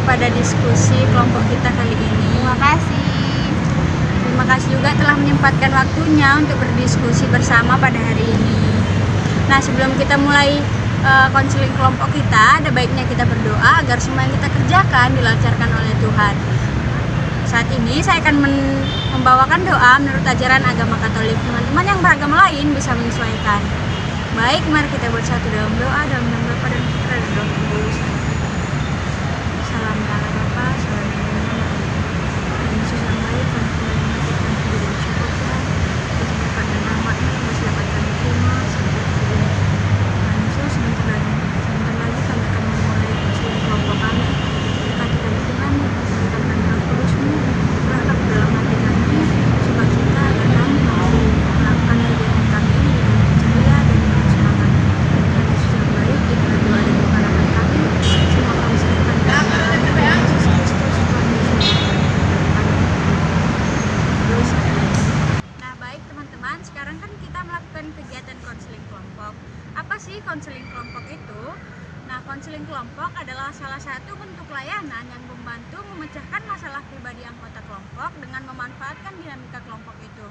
pada diskusi kelompok kita kali ini. Terima kasih. Terima kasih juga telah menyempatkan waktunya untuk berdiskusi bersama pada hari ini. Nah, sebelum kita mulai konseling kelompok kita, ada baiknya kita berdoa agar semua yang kita kerjakan dilancarkan oleh Tuhan. Saat ini saya akan membawakan doa menurut ajaran agama Katolik. Teman-teman yang beragama lain bisa menyesuaikan. Baik, mari kita bersatu dalam doa dalam nama Bapa dan Putra dan Roh Kudus. Salam Allah Bapa, salam Allah dan Yesus yang baik, kami mengucapkan puji dan syukur Tuhan atas berkat dan rahmat-Nya yang masih dapat kami terima sampai hari ini. Tuhan Yesus, sebentar lagi kami akan memulai konseling kelompok kami. Berkati kami Tuhan, berikan kami Roh Kudus-Mu, curahkan ke dalam hati kami, sukacita dan kami mampu melakukan kegiatan kami ini dengan ceria dan dengan semangat. Tuhan Yesus yang baik, inilah doa dan pengharapan kami. Semua kami serahkan kepada Tuhan Yesus Kristus, Tuhan Yesus. Terus, nah baik teman-teman, sekarang kan kita melakukan kegiatan konseling kelompok. Apa sih konseling kelompok itu? Nah, konseling kelompok adalah salah satu bentuk layanan yang membantu memecahkan masalah pribadi anggota kelompok dengan memanfaatkan dinamika kelompok itu.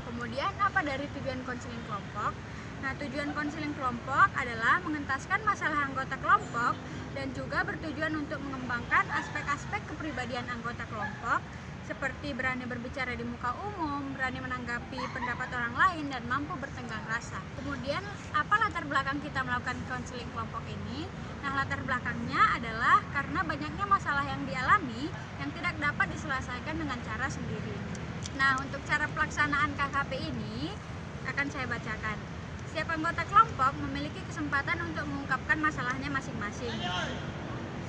Kemudian, apa dari tujuan konseling kelompok? Nah, tujuan konseling kelompok adalah mengentaskan masalah anggota kelompok dan juga bertujuan untuk mengembangkan aspek-aspek kepribadian anggota kelompok seperti berani berbicara di muka umum, berani menanggapi pendapat orang lain, dan mampu bertenggang rasa. Kemudian, apa latar belakang kita melakukan konseling kelompok ini? Nah, latar belakangnya adalah karena banyaknya masalah yang dialami yang tidak dapat diselesaikan dengan cara sendiri. Nah, untuk cara pelaksanaan KKP ini akan saya bacakan. Setiap anggota kelompok memiliki kesempatan untuk mengungkapkan masalahnya masing-masing.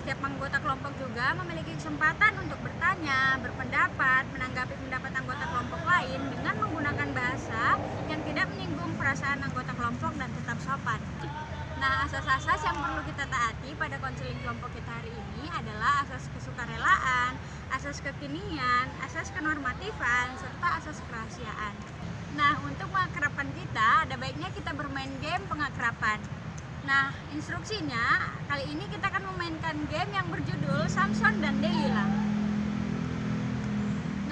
Setiap anggota kelompok juga memiliki kesempatan untuk bertanya, berpendapat, menanggapi pendapat anggota kelompok lain dengan menggunakan bahasa yang tidak menyinggung perasaan anggota kelompok dan tetap sopan. Nah, asas-asas yang perlu kita taati pada konseling kelompok kita hari ini adalah asas kesukarelaan, asas kekinian, asas kenormatifan, serta asas kerahasiaan. Nah, untuk pengakraban kita, ada baiknya kita bermain game pengakraban. Nah, instruksinya kali ini kita akan memainkan game yang berjudul Samson dan Delila.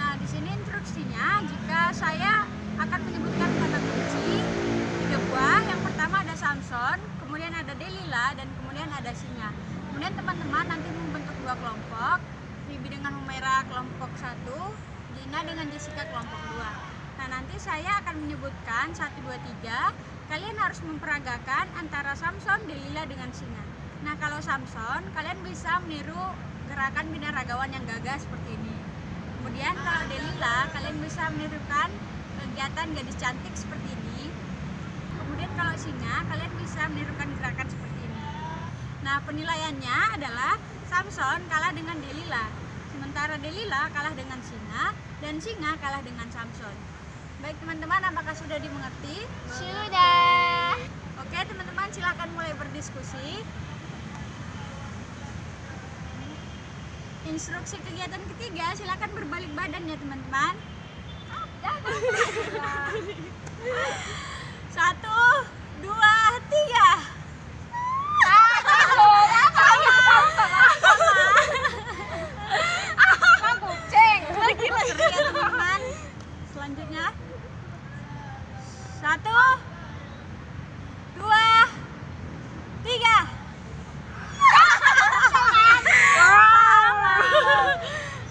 Nah, di sini instruksinya, jika saya akan menyebutkan kata kunci 3 buah. Yang pertama ada Samson, kemudian ada Delila, dan kemudian ada singa. Kemudian teman-teman nanti membentuk 2 kelompok, Bibi dengan Humaira kelompok 1, Gina dengan Jessica kelompok 2. Nah, nanti saya akan menyebutkan 1, 2, 3. Kalian harus memperagakan antara Samson, Delila dengan singa. Nah, kalau Samson, kalian bisa meniru gerakan binaragawan yang gagah seperti ini. Kemudian kalau Delila, kalian bisa menirukan kegiatan gadis cantik seperti ini. Kemudian kalau singa, kalian bisa menirukan gerakan seperti ini. Nah, penilaiannya adalah Samson kalah dengan Delila, sementara Delila kalah dengan singa, dan singa kalah dengan Samson. Baik teman-teman, apakah sudah dimengerti? Sudah. Oke teman-teman, silakan mulai berdiskusi. Instruksi kegiatan ketiga, silakan berbalik badan ya teman-teman. 1, 2, 3. Kucing. Lagi ya teman-teman. Selanjutnya 1, 2, 3.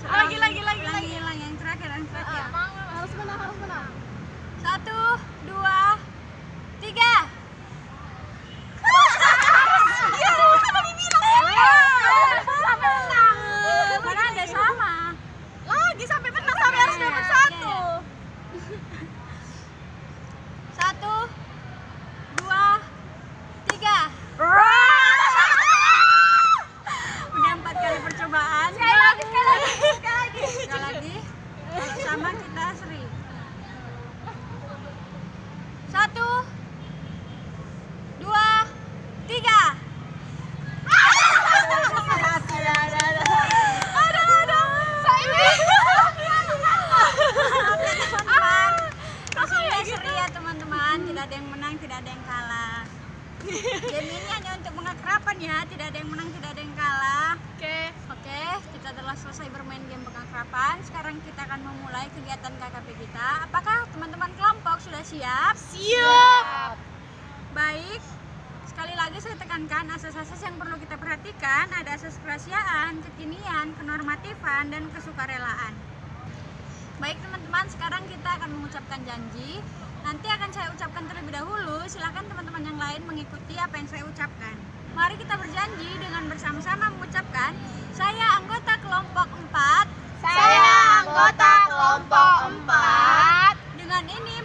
Lagi yang terakhir. Harus menang. 1, 2, 3. Mana ada sama? Lagi sampai menang, sampai harus dapat 1. 1, 2, 3. Udah 4 kali percobaan. Sekali lagi. Sekali lagi. Kalau sama kita seri. 1, 2, 3. Teman-teman, tidak ada yang menang, tidak ada yang kalah. Game ini hanya untuk pengakraban ya, tidak ada yang menang, tidak ada yang kalah. Oke. Kita telah selesai bermain game pengakraban. Sekarang kita akan memulai kegiatan KKP kita. Apakah teman-teman kelompok sudah siap? Siap. Baik. Sekali lagi saya tekankan asas-asas yang perlu kita perhatikan ada asas kerahasiaan, kekinian, kenormatifan, dan kesukarelaan. Baik teman-teman, sekarang kita akan mengucapkan janji. Nanti akan saya ucapkan terlebih dahulu, silakan teman-teman yang lain mengikuti apa yang saya ucapkan. Mari kita berjanji dengan bersama-sama mengucapkan, saya anggota kelompok 4. Saya anggota kelompok 4. Dengan ini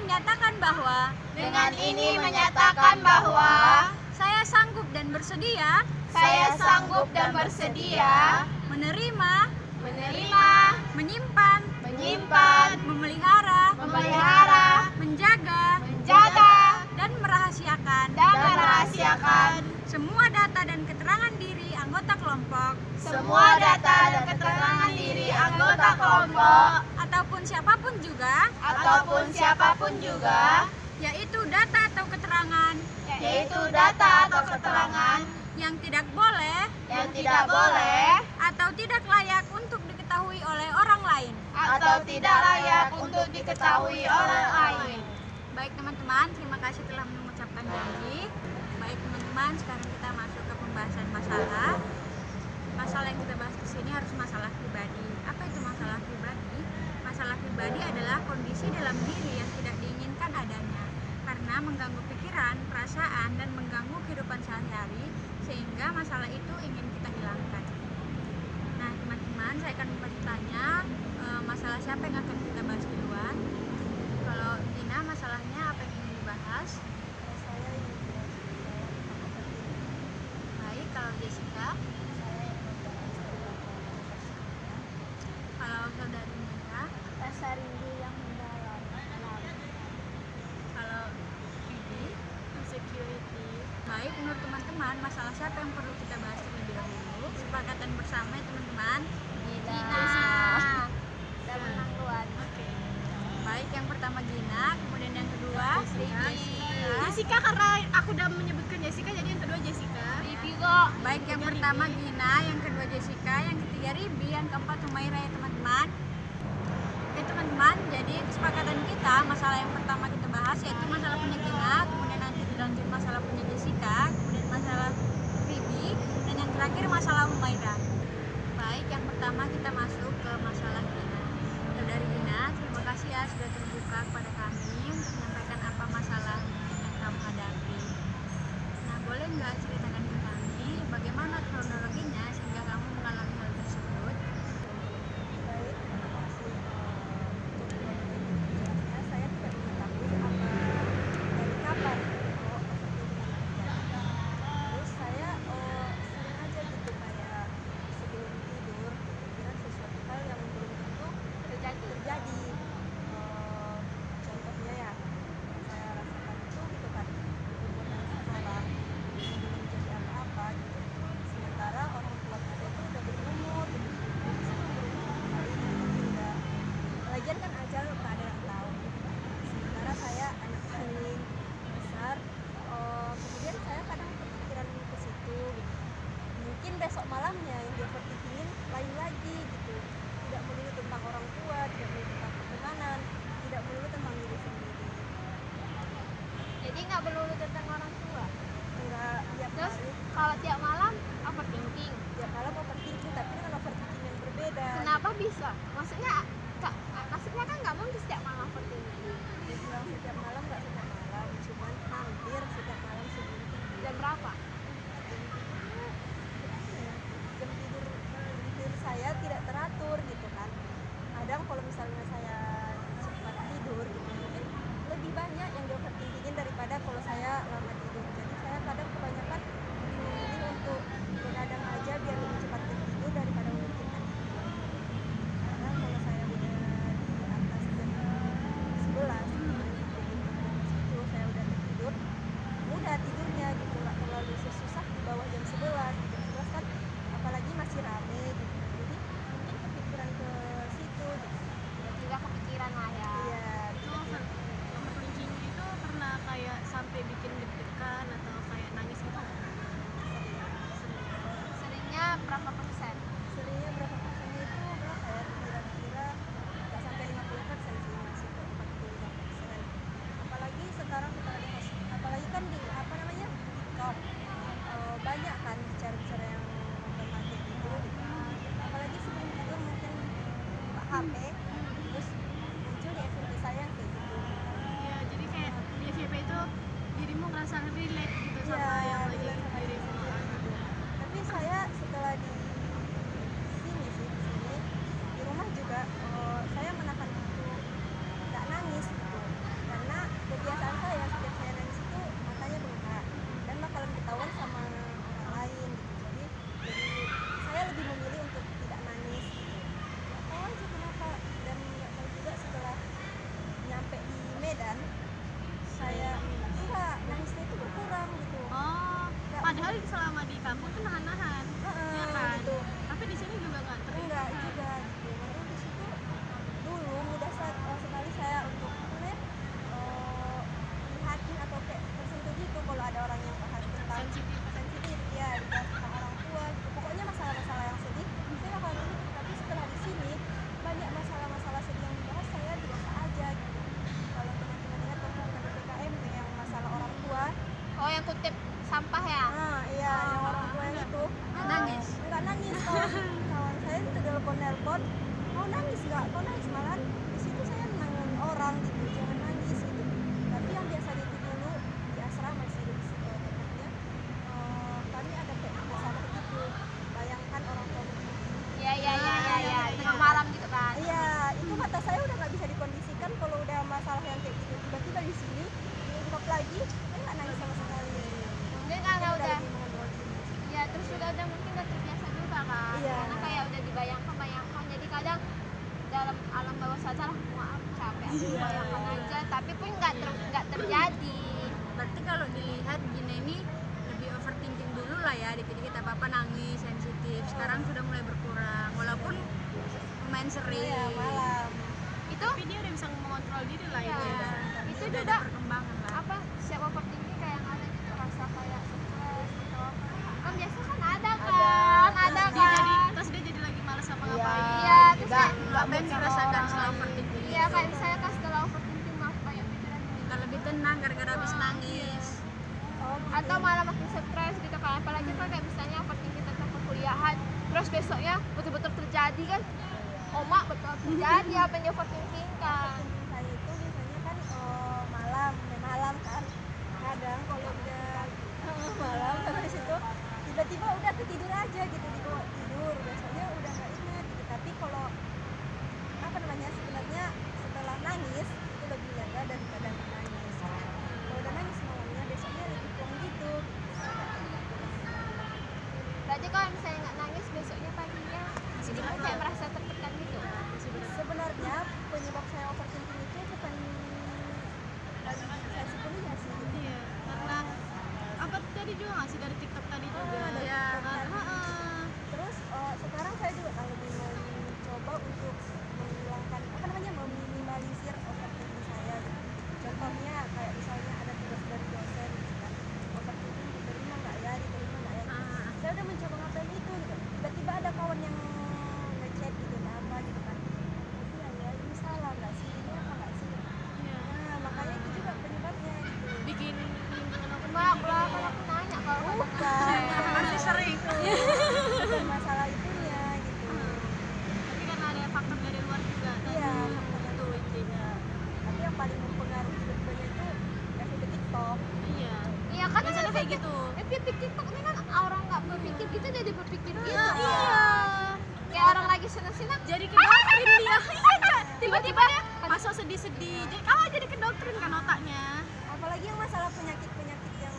menyatakan bahwa saya sanggup dan bersedia menerima, menyimpan, memelihara, menjaga, dan merahasiakan semua data dan keterangan diri anggota kelompok ataupun siapapun juga yaitu data atau keterangan yang tidak boleh atau tidak layak untuk diketahui oleh orang lain. Baik teman-teman, terima kasih telah mengucapkan janji. Baik teman-teman, sekarang kita masuk ke pembahasan masalah. Masalah yang kita bahas di sini harus masalah pribadi. Apa itu masalah pribadi? Masalah pribadi adalah kondisi dalam diri yang tidak diinginkan adanya karena mengganggu pikiran, perasaan, dan mengganggu kehidupan sehari-hari sehingga masalah itu ingin kita hilangkan. Nah teman-teman, saya akan bertanya masalah siapa yang akan kita bahas duluan. Kalau Gina, masalahnya apa yang ingin dibahas? Baik, kalau Jessica? Kalau saudari Mira? Rasa rindu yang mendalam. Kalau Bibi? Insecurity. Baik, menurut teman-teman, masalah siapa yang perlu kita bahas terlebih dahulu? Sepakatan bersama ya teman-teman. Gina. Dan menang tuan. Baik, yang pertama Gina, kemudian yang kedua Jessica, karena aku udah menyebutkan Jessica, jadi yang kedua Jessica. Baik, yang pertama Gina, yang kedua Jessica, yang ketiga Ribi, yang keempat Humaira ya teman-teman. Oke teman-teman, jadi kesepakatan kita masalah yang pertama kita bahas yaitu masalah punya Gina, kemudian nanti dilanjut masalah punya Jessica, kemudian masalah Ribi, dan yang terakhir masalah Humaira. Baik, yang pertama kita masuk ke masalah Gina. Saudari Gina, terima kasih ya sudah terbuka kepada kami untuk menyampaikan apa masalah yang kamu hadapi. Nah, boleh nggak ceritakan ke kami bagaimana kronologinya sehingga kamu mengalami hal tersebut? Baik, terima kasih. Jelasnya saya tidak mengetahui dari kapan kok terus saya sering aja gitu kayak sebelum tidur pikiran sesuatu hal yang belum tentu terjadi. Contohnya ya yang saya rasakan itu gitu kan hubungan sekolah belum menjadi apa-apa gitu, sementara orang tua kita itu udah berumur gitu. Lagian kan ajal tak ada yang tahu. Sementara saya anak paling besar, kemudian saya kadang berpikiran ke situ gitu. Mungkin besok malamnya yang dia overthinkingin lain lagi gitu. Tidak melulu tentang orang tua, tidak melulu tentang pertemanan, tidak melulu tentang diri sendiri. Jadi nggak melulu tentang orang tua. Enggak tiap Terus hari, kalau tiap malam overthinking. tiap malam overthinking, tapi dengan overthinking yang berbeda. Kenapa bisa? Maksudnya kan nggak mungkin setiap malam overthinking. Dibilang setiap malam nggak setiap malam, cuman hampir setiap malam sebelum tidur. Jam berapa? Jam tidur saya tidak teratur gitu kan. Kadang kalau misalnya saya cepat tidur gitu, mungkin lebih banyak yang di overthinkingin daripada kalau saya lama tidur. Jadi saya kadang kebanyakan memilih untuk begadang aja biar lebih cepat tidur daripada memikirkan itu. Karena HP, terus muncul di FYP saya yang kayak gitu. Ya, jadi kayak di FYP itu dirimu ngerasa relate gitu sama Iya, yang lagi relate sama dirimu. Tapi saya setelah di sini di rumah juga saya menahan untuk nggak nangis gitu, karena kebiasaan saya setiap saya nangis itu matanya bengkak dan bakalan ketahuan sama orang lain gitu. Jadi saya lebih memilih untuk tidak nangis gitu. Nggak tahu aja kenapa, dan nggak tahu juga setelah nyampe di Medan saya enggak, nangisnya itu berkurang gitu. Oh, Nggak- padahal selama di kampung tuh nahan-nahan, ya kan? gitu. Tapi di sini juga nggak Enggak terlihat. juga gitu. Baru di situ dulu mudah sekali saya untuk lihatin atau kayak tersentuh gitu kalau ada orang yang bahas tentang Sensitif. sensitif ya, dibahas tentang orang tua gitu. Pokoknya masalah-masalah yang sedih saya bakal tulis. Tapi setelah di sini banyak masalah-masalah sedih yang dibahas saya biasa aja gitu. Kalau teman-teman ingat tentang PPKM yang masalah orang tua, Oh, yang kutip sampah ya? iya yang orang tua yang itu Nangis. nggak nangis. Kawan saya itu telepon mau nangis nggak, kok nangis, malah di situ saya nenangin orang gitu, jangan nangis gitu. Tapi yang biasa itu dulu di asrama sih di situ tempatnya, kami ada kayak masalah gitu, bayangkan orang tua begini. Iya. Tengah malam gitu kan? Iya, itu mata saya udah nggak bisa dikondisikan kalau udah masalah yang kayak gitu. Tiba-tiba di sini diungkap lagi, saya nggak nangis sama sekali. Mungkin karena udah, lebih mengontrol diri. ya terus udah mungkin udah terbiasa juga kan? Iya. Karena kayak udah dibayangkan, jadi kadang dalam alam bawah sadar, maaf capek, aku Iya. bayangkan aja, tapi pun nggak terjadi. Berarti kalau dilihat gini ini lebih overthinking dulu lah ya, dikit-dikit apa-apa nangis, sensitif. Sekarang sudah mulai berkurang, walaupun lumayan sering. Iya, malam. Itu Tapi dia udah bisa mengontrol diri lah Iya. itu. itu Sudah juga ada perkembangan lah. apa, siap overthinking kayak yang ada gitu, rasa kayak stres gitu apa kan biasa kan ada kan, ada Dia jadi, kan. terus dia jadi lagi malas apa Iya. ngapain. Iya, terus Nggak kayak Apa yang dirasakan setelah overthinking? iya kayak misalnya kan setelah overthinking malah banyak pikiran Kita lebih tenang gara-gara habis nangis. Oh, gitu. atau malah makin stres gitu kan, apalagi kan kayak misalnya overthinking tentang perkuliahan terus besoknya betul-betul terjadi kan, mak betul terjadi apa yang dia overthinking kan. Saya itu biasanya kan malam kan, kadang kalau udah malam sampai situ tiba-tiba udah ketidur aja gitu, dibawa tidur, besoknya udah nggak ingat gitu. Tapi kalau apa namanya, sebenarnya setelah nangis itu lebih lega daripada nggak nangis. Kalau udah nangis malamnya besoknya lebih plong gitu. Berarti kalau misalnya nggak nangis besoknya paginya jadi kayak merasa tertekan gitu. Sebenarnya penyebab saya overthinking itu bukan dari saya kuliah sih gitu. Iya, karena apa tadi juga nggak sih dari TikTok tadi juga. Dari Ya. TikTok tadi. Heeh. Terus sekarang saya juga kan lebih mencoba untuk menghilangkan apa namanya, meminimalisir overthinking saya gitu. Contohnya kayak misalnya ada tugas dari dosen gitu kan, overthinking diterima nggak ya, diterima nggak ya gitu. Saya udah mencoba ngapain itu gitu. Tiba-tiba ada kawan yang ngechat gitu, ada apa gitu kan, iya ya ini salah nggak sih, ini apa nggak sih. Iya. Nah makanya itu juga penyebabnya gitu. Bikin lingkungan Mak lah kalau aku nanya kalau Bukan, Masih sering. bukan masalah itunya gitu. tapi karena ada faktor dari luar juga tadi. Iya, faktor itu intinya. Tapi yang paling mempengaruhi lebih banyak itu FYP TikTok. Iya. iya kan Biasanya kayak gitu. pikir TikTok ini kan orang nggak berpikir gitu jadi berpikir gitu. Iya. Kayak orang lagi senang-senang Jadi kedoktrin dia. tiba-tiba dia Masuk sedih-sedih. Jadi kalau jadi kedoktrin kan otaknya. Apalagi yang masalah penyakit-penyakit yang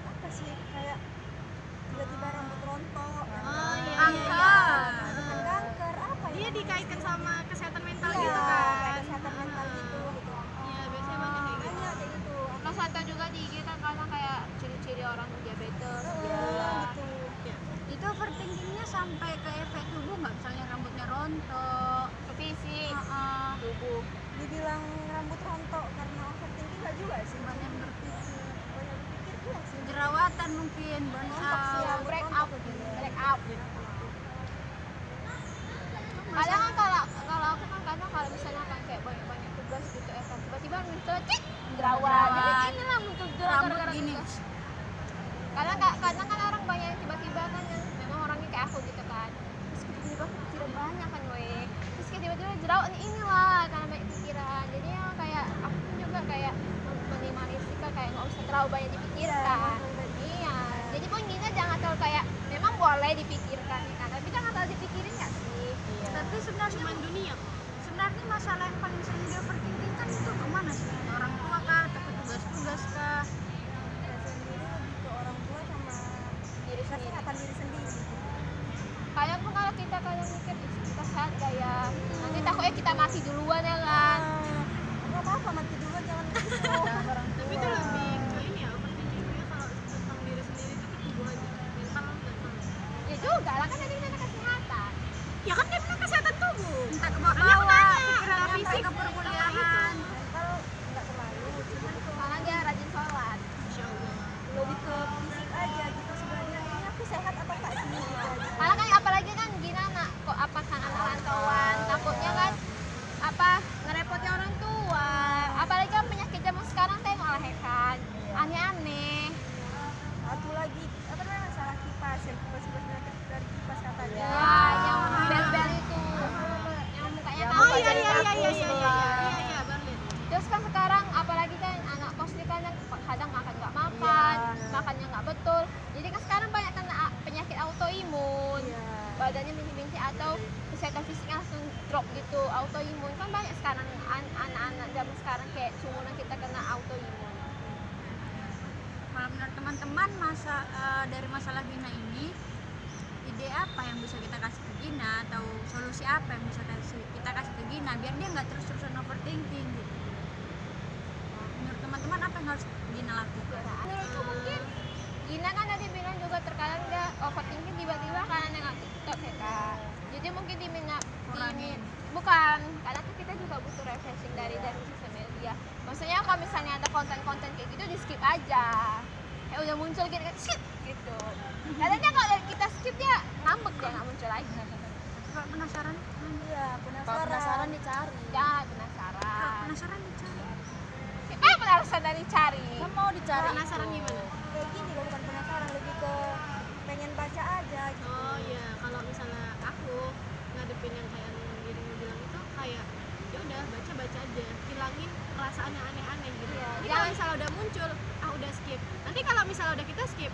apa sih, kayak tiba-tiba rambut rontok, Oh, iya, Kanker. bukan kanker, apa ya? Dia dikaitkan sama kesehatan mental Iya, gitu kayak kan. kesehatan mental gitu. Iya, biasanya banyak kayak gitu. Banyak kayak gitu. Terus ada juga di IG kan kadang kayak ciri-ciri orang diabetes Gitu. Itu overthinkingnya sampai ke efek tubuh nggak? Misalnya rambutnya rontok. ke fisik Heeh. tubuh. Dibilang rambut rontok karena overthinking nggak juga sih. Banyak berpikir. Banyak berpikir juga sih. Jerawatan mungkin, burn Rontok sih, out. rambut break rontok up gitu. break up kadang kan kalau aku kan kadang kalau misalnya kan kayak banyak tugas gitu kan tiba-tiba muncul cik jerawat, jadi inilah muncul jerawat Rambut gara-gara gini. tugas. Kadang kan orang banyak yang tiba-tiba kan yang memang orangnya kayak aku gitu kan, terus tiba-tiba kepikiran banyak kan weh, terus kayak tiba-tiba jerawat nih inilah karena banyak pikiran. Jadi ya kayak aku pun juga kayak minimalisir kayak nggak usah terlalu banyak dipikirkan. Iya, jadi poinnya jangan terlalu kayak memang boleh dipikirkan ya kan, tapi jangan terlalu dipikirin nggak sih. Tapi sebenarnya Cuman dunia kok. sebenarnya masalah yang paling sering di overthinking kan itu kemana sih? Orang tua kah, atau ke tugas-tugas kah? Ya, sendiri lebih ke orang tua sama Diri sendiri. kesehatan diri sendiri. Kayak pun kalau kita kadang mikir "Ih, kita sehat gak ya, nanti takutnya kita mati duluan ya kan. Nggak apa-apa mati dulu jangan gitu. Tapi itu lebih ke ini ya, overthinkingnya kalau tentang diri sendiri itu kan itu aja mental mental. Ya juga lah kan tadi kita kesehatan. Ya kan dia bilang kesehatan tubuh. Entah ke Makanya bawah, aku nanya, pikirannya fisik sampai ke sama perkuliahan. Mental nggak terlalu, cuman Malah dia rajin sholat. Insya Allah. lebih ke fisik aja gitu sebenarnya. Ini aku sehat apa enggak sih gitu aja. Malah kan apalagi kan gini anak kok apa kan anak rantauan, takutnya kan apa ngerepotin orang tua. Apalagi kan penyakit zaman sekarang tengok lah ya kan, aneh-aneh. Satu lagi apa namanya masalah kipas, yang kipas dari kipas katanya. Ya, yang bel-bel itu, yang mukanya kan Oh iya jadi iya iya bagus iya tuh. iya iya Berlin. Terus kan sekarang apalagi kan anak kos ini kan kadang makan nggak makan, Iya. makannya nggak betul. Jadi kan sekarang banyak kena penyakit autoimun, Iya. badannya bintik-bintik atau kesehatan fisiknya langsung drop gitu, autoimun kan banyak sekarang anak-anak zaman sekarang kayak seumuran kita kena autoimun. Kalau menurut teman-teman dari masalah Gina ini, ide apa yang bisa kita kasih ke Gina atau solusi apa yang bisa kita kasih ke Gina biar dia nggak terus-terusan overthinking gitu. Menurut teman-teman apa yang harus Gina lakukan? Menurutku mungkin Gina kan tadi bilang juga terkadang dia overthinking tiba-tiba karena nengok TikTok ya kak. Jadi mungkin Kurangin. bukan, karena tuh kita juga butuh refreshing dari sosial media. Maksudnya kalau misalnya ada konten-konten kayak gitu di skip aja. Kayak udah muncul gitu, skip gitu. Katanya kalau kita skip dia ngambek dia nggak muncul lagi. Kalau penasaran, Iya, Kalau penasaran dicari. Jangan kalau penasaran. penasaran dicari. Siapa yang penasaran dari cari? Kan mau dicari Penasaran itu. gimana? kayak gini loh, bukan penasaran, lebih ke pengen baca aja gitu. Oh iya, kalau misalnya aku ngadepin yang kayak dirimu bilang itu kayak ya udah baca aja, hilangin perasaan yang aneh-aneh gitu. Iya, Jadi jangan- kalau misalnya udah muncul, udah skip. Nanti kalau misalnya udah kita skip,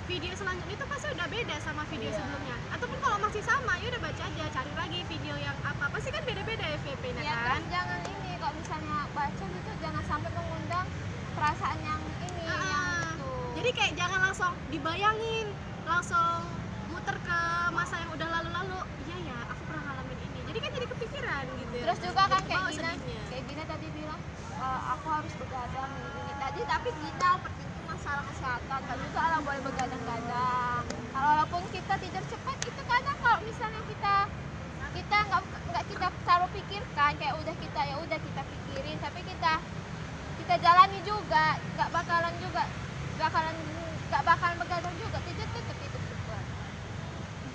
video selanjutnya itu pasti udah beda sama video Iya. sebelumnya. Ataupun kalau masih sama, ya udah baca aja, cari lagi video yang apa. Pasti kan beda-beda FYP-nya Ya kan. terus jangan ini kalau misalnya baca gitu jangan sampai mengundang perasaan yang ini yang itu. Jadi kayak jangan langsung dibayangin, langsung muter ke masa yang udah lalu-lalu. Iya ya, aku pernah ngalamin ini. Jadi kan jadi kepikiran gitu. Ya. Terus juga kan kayak Bawa Gina, sedihnya. kayak Gina tadi bilang aku harus begadang ini tadi, tapi Gina overthinking masalah kesehatan kan juga lah boleh begadang-gadang. Kalau walaupun kita tidur cepat itu kadang kalau misalnya kita nggak kita terlalu pikirkan kayak udah kita pikirin, tapi kita jalani juga nggak bakalan begadang juga, tidur cepat.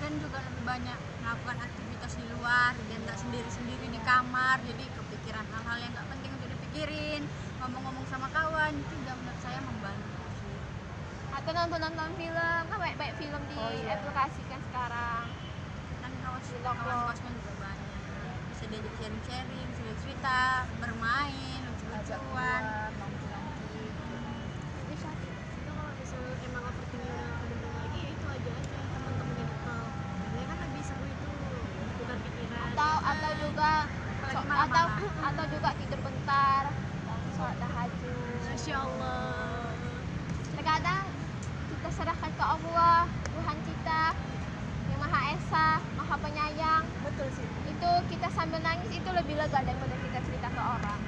Dan juga lebih banyak melakukan aktivitas di luar dan nggak sendiri-sendiri di kamar, jadi kepikiran hal-hal yang nggak penting untuk dipikirin, ngomong-ngomong sama kawan itu juga menurut saya membantu sih. Atau nonton film, kan banyak film di Oh, iya. aplikasi kan sekarang. Dan kawan Vlog. kosnya juga banyak, bisa diajak sharing-sharing, cerita, bermain, Ajak lucu-lucuan. keluar, nongki-nongki. Bisa. Itu kalau misalnya emang overthinking udah kedengeran lagi ya itu aja teman-teman di call. Karena kan lebih seru itu bukan pikiran. Atau juga Apalagi malam-malam. atau juga tidur bentar, sholat tahajud. Masya Allah. Terkadang kita serahkan ke Allah, Tuhan kita yang Maha Esa, Maha Penyayang. Betul sih. Itu kita sambil nangis itu lebih lega daripada kita cerita ke orang.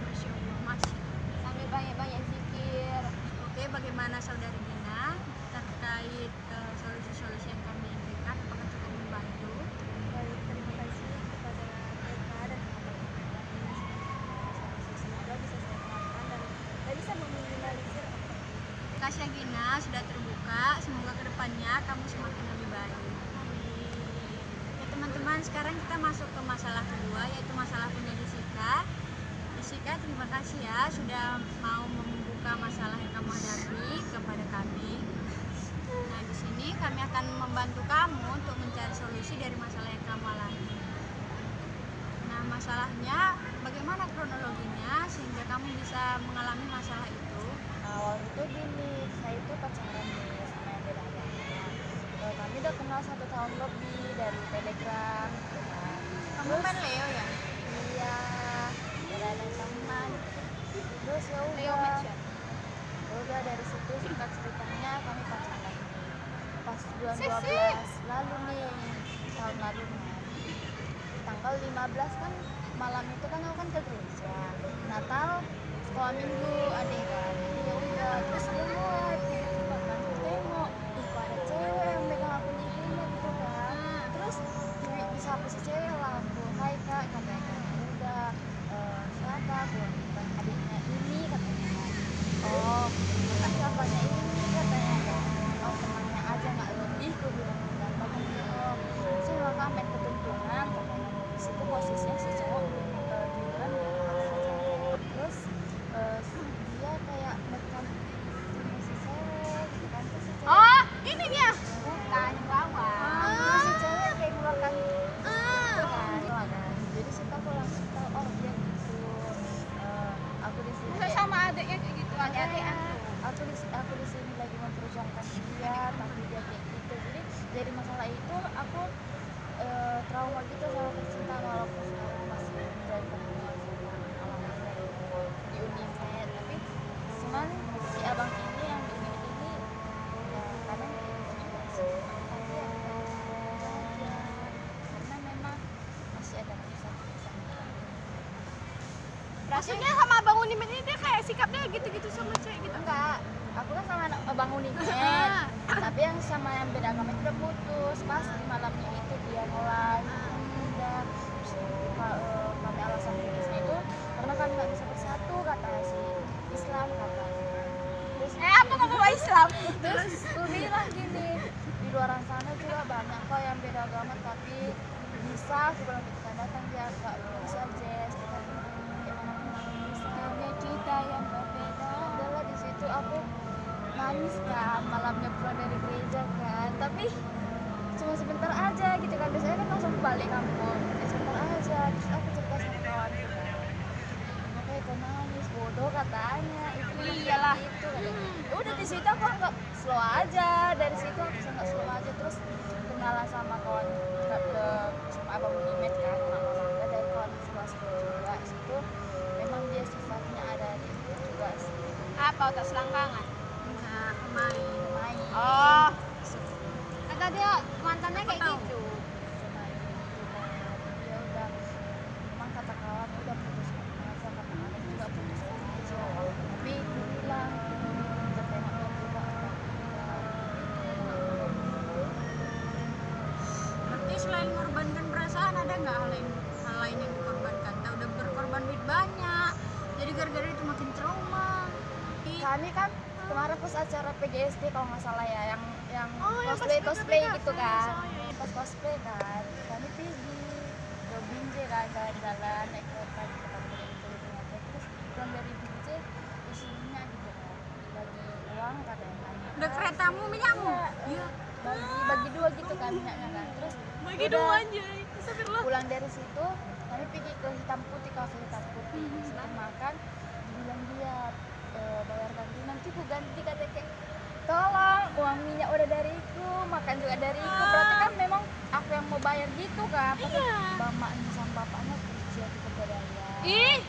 Masya Allah. Masih. Sambil banyak zikir. Oke, bagaimana saudari Gina terkait solusi-solusi yang kami berikan? Apakah cukup membantu? Baik, terima kasih kepada mereka dan teman-teman. Semoga bisa saya terapkan dan bisa meminimalisir Terima kasih ya Gina sudah terbuka. Semoga kedepannya kamu semakin lebih baik. Ya teman-teman, sekarang kita masuk ke masalah kedua, yaitu masalah punya Jessica. Jessica, terima kasih ya sudah mau membuka masalah yang kamu hadapi kepada kami. Nah, di sini kami akan membantu kamu untuk mencari solusi dari masalah yang kamu alami. Nah, masalahnya bagaimana kronologinya sehingga kamu bisa mengalami masalah itu? Awal itu gini, saya itu pacaran nih sama yang beda agama. Kami udah kenal 1 tahun lebih dari Telegram gitu kan. Kamu main Leo ya? Iya, udah ada teman. Terus ya Leo udah, mention. udah dari situ singkat ceritanya kami pacaran. Pas bulan Sisi. 12 lalu nih, tahun lalu nih, tanggal 15 kan malam itu kan aku kan ke gereja. Natal sekolah minggu adik kan. Ya udah, terus dia mulai tiba-tiba kan tengok, ih kok ada cewek yang megang akun IG-nya gitu kan. Terus bisa aku si cewek lah, aku hai kak katanya. Udah, siapa aku bilang adiknya ini katanya. Oh, siapanya ini katanya. Oh, temannya aja nggak lebih, aku bilang dan makanya oh saya maka main ketentungan katanya. Di situ posisinya si cowok duluan terus dia kayak megang si cewek gitu kan, terus si cewek Oh, ini dia. bukan yang bawah, terus si cewek kayak ngeluarkan gitu kan. Jadi situ aku langsung tahu oh dia gitu. Aku di sini Bisa sama adiknya kayak gitu, adik-adik aku di sini lagi memperjuangkan dia tapi dia kayak gitu. Jadi dari masalah itu aku trauma gitu sama percintaan walaupun sekarang masih menjalin hubungan sama alhamdulillah di Unimed, tapi cuman si abang ini yang di Unimed ini ya kadang kita juga sih tapi ya aja karena memang masih ada kisah-kisah. Maksudnya sama Abang Unimed ini dia kayak sikapnya gitu-gitu sama cewek gitu. Enggak, aku kan sama abang Unimed tapi yang sama yang beda agama itu udah putus. Pas di malamnya itu dia mulai udah terus, kami alasan putusnya itu karena kami nggak bisa bersatu kata si Islam katanya. Terus Apa kamu bawa Islam? terus aku bilang gini, di luar sana juga banyak kok yang beda agama tapi bisa aku bilang kita datang dia nggak bisa Jess kita bisa kita yang berbeda. Adalah di situ aku nangis kan malamnya pulang dari gereja kan, tapi cuma sebentar aja gitu kan, biasanya kan langsung balik kampung ya sebentar aja. Terus aku cerita sama kawan makanya kau nangis bodoh katanya itu Iyalah. itu katanya. Udah di situ aku anggap slow aja, dari situ aku sangat slow aja. Terus kenalan sama kawan sama abang Unimed kan, ada dari kawan sekelas juga. Di situ memang dia sifatnya ada di situ juga sih, Apa otak selangkangan? Enggak, main. main Oh. Kata dia mantannya kayak tahu. gitu. main dia udah memang kata kawan udah putus aja, kata anak juga putus aja tapi dia bilang kita tengoknya juga Berarti selain mengorbankan perasaan ada nggak hal lain yang dikorbankan? Kita udah berkorban duit banyak, jadi gara-gara itu makin trauma. kami kan kemarin pas acara PGSD kalau nggak salah ya yang yang cosplay pas gitu PGSD. kan, Oh, iya, iya. pas cosplay kan kami pergi ke Binjai kan jalan-jalan naik kereta gitu kan terus pulang dari Binjai isinya gitu kan bagi uang katanya Udah keretamu minyakmu? iya bagi dua gitu kan minyaknya kan. Terus Bagi udah dua aja. Astagfirullah. pulang dari situ kami pergi ke Hitam Putih, kafe Hitam Putih. Setelah makan bilang dia bayar ganti nanti ku ganti kata kayak tolong uang minyak udah dariku makan juga dariku, berarti kan memang aku yang mau bayar gitu kan. Padahal bapaknya sama bapaknya kerja di Pegadaian, Ih,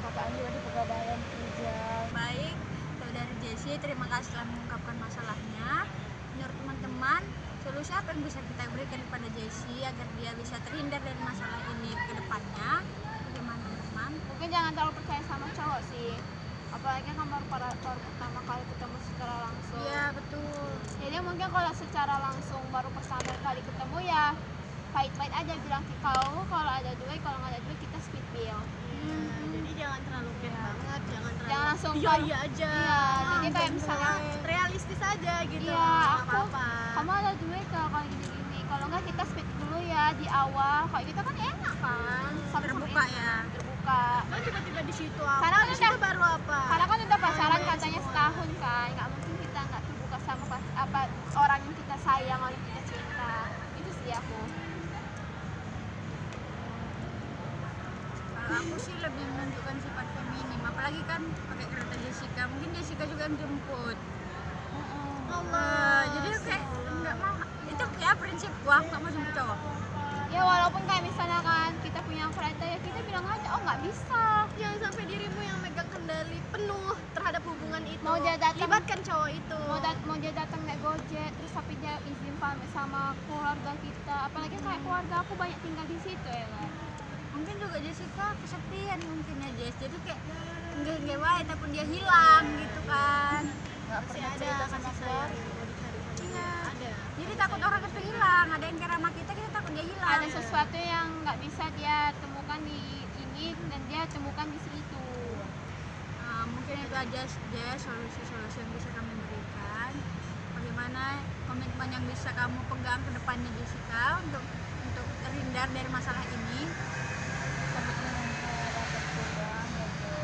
kakaknya juga di Pegadaian kerja. Baik, saudari Jessi, terima kasih telah mengungkapkan masalahnya. Menurut teman-teman, solusi apa yang bisa kita berikan kepada Jessi agar dia bisa terhindar dari masalah ini ke depannya? Bagaimana teman-teman? mungkin jangan terlalu percaya sama cowok sih. Apalagi kan baru pertama kali ketemu secara langsung. Iya, betul. Jadi mungkin kalau secara langsung baru pertama kali ketemu ya pahit-pahit aja bilang ke kau kalau ada duit, kalau nggak ada duit kita split bill. Jadi jangan terlalu gen banget, Jangan langsung iya kalau- iya aja. Iya, jadi kayak misalnya realistis aja gitu. iya nggak aku apa-apa. kamu ada duit kalau gini-gini, kalau nggak kita split dulu ya di awal, kayak gitu kan enak kan. Terbuka ya. Terbuka. Kan tiba-tiba di situ apa? Karena Di udah- situ baru apa? Karena kan udah pacaran bayar katanya semua. setahun kan, nggak mungkin kita nggak terbuka sama orang yang kita sayang, orang yang kita yang jemput. Allah. Jadi kayak nggak mau, itu kayak prinsip gua nggak mau jemput cowok. Ya walaupun kayak misalnya kan kita punya kereta ya kita bilang aja oh nggak bisa. Jangan sampai dirimu yang megang kendali penuh terhadap hubungan itu. Mau dia datang- libatkan cowok itu. Mau dia datang naik gojek terus tapi dia izin pamit sama keluarga kita, apalagi kayak keluarga aku banyak tinggal di situ ya kan. Mungkin juga Jessica kesepian mungkin ya Jess, jadi kayak nggak wae tapi dia hilang gitu kan. Nggak pernah cerita sama keluarga. Iya. Ada. Jadi takut orang itu hilang, ada yang kira sama kita takut dia hilang. Ada sesuatu yang nggak bisa dia temukan di ini dan dia temukan di situ. Mungkin itu aja solusi-solusi yang bisa kami berikan. Bagaimana komitmen yang bisa kamu pegang ke depannya Jessica untuk terhindar dari masalah ini. Komitmen yang saya dapat pegang yaitu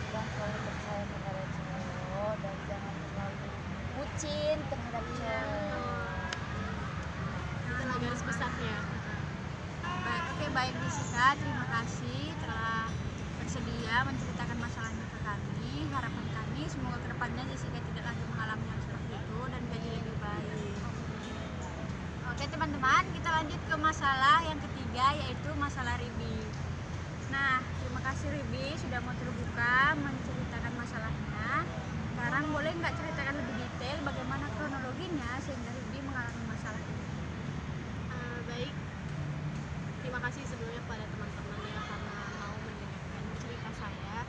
jangan selalu percaya kepada cowok dan jangan terlalu bucin terhadap cowok. Itu garis besarnya. Baik Jessica, terima kasih telah bersedia menceritakan masalahnya ke kami. Harapan kami semoga kedepannya Jessica tidak lagi mengalami hal seperti itu dan jadi lebih baik. Oke teman-teman, kita lanjut ke masalah yang ketiga yaitu masalah Ribi. Nah, terima kasih Ribi sudah mau terbuka menceritakan masalahnya. Sekarang boleh nggak ceritakan lebih detail bagaimana kronologinya sehingga Ribi mengalami masalah ini? Baik. Terima kasih sebelumnya pada teman-teman ya karena mau mendengarkan cerita saya.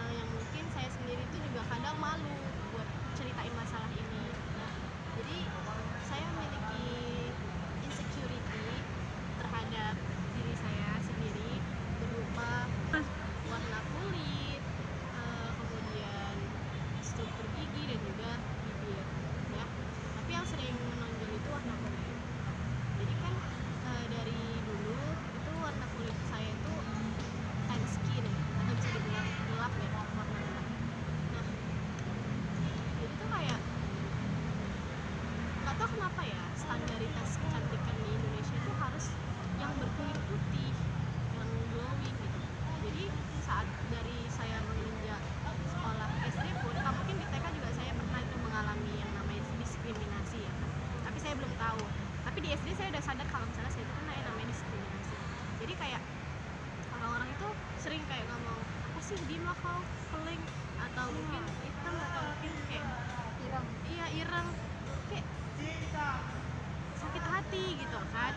Yang mungkin saya sendiri itu juga kadang malu buat ceritain masalah ini. Jadi saya memiliki insecurity terhadap diri saya sendiri berupa warna kulit, kemudian struktur gigi dan juga bibir ya. Tapi yang sering menonjol itu warna kulit. Jadi kan dari dulu itu warna kulit saya itu tan skin atau bisa dibilang gelap ya, warna gelap. Nah, jadi tuh kayak nggak tahu kenapa ya standaritas kecantikan di Indonesia itu harus yang berkulit putih, yang glowing gitu. Jadi saat dari saya menginjak sekolah SD pun, mungkin di TK juga saya pernah itu mengalami yang namanya diskriminasi ya kan. Tapi saya belum tahu. Tapi di SD saya udah sadar kalau misalnya saya itu kena yang namanya diskriminasi. Jadi kayak orang-orang itu sering kayak ngomong apa sih diem lah kau keling atau mungkin hitam atau mungkin kayak Ireng. iya ireng kayak sakit hati gitu kan.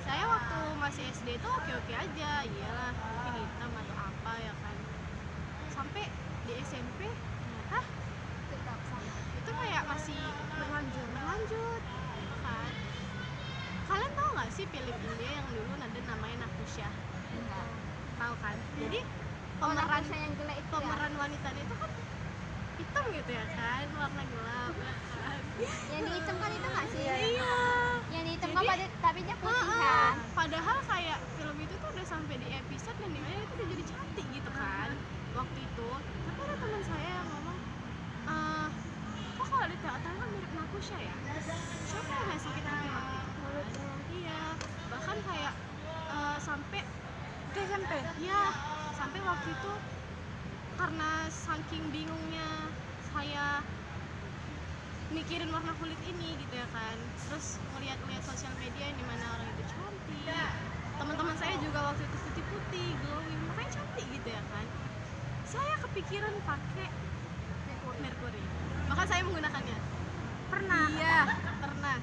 Saya waktu masih SD itu oke-oke aja, iyalah mungkin hitam atau apa ya kan. Sampai di SMP ternyata Tetap sama. itu kayak masih berlanjut gitu kan. Kalian tahu nggak sih film India yang dulu ada namanya Nakusha? Enggak. Tahu kan? Jadi Pemeran pemeran yang jelek itu ya. pemeran wanitanya itu kan hitam gitu ya kan, warna gelap ya kan. Yang dihitam kan itu nggak sih? Iya. Yang dihitam kan Jadi- tapi dia putih Heeh. kan. Padahal kayak film itu tuh udah sampai di episode yang dimana itu udah jadi cantik gitu kan waktu itu. Tapi ada teman saya yang ngomong, kok kalau di teater kan mirip Nakusha ya? Siapa yang nggak sakit hati waktu itu? Iya. Bahkan kayak sampai Oke sampai. ya sampai waktu itu karena saking bingungnya saya mikirin warna kulit ini gitu ya kan, terus ngeliat sosial media yang dimana orang itu cantik, teman-teman saya juga waktu itu putih-putih glowing makanya cantik gitu ya kan, saya kepikiran pakai merkuri bahkan saya menggunakannya. Pernah. Iya pernah.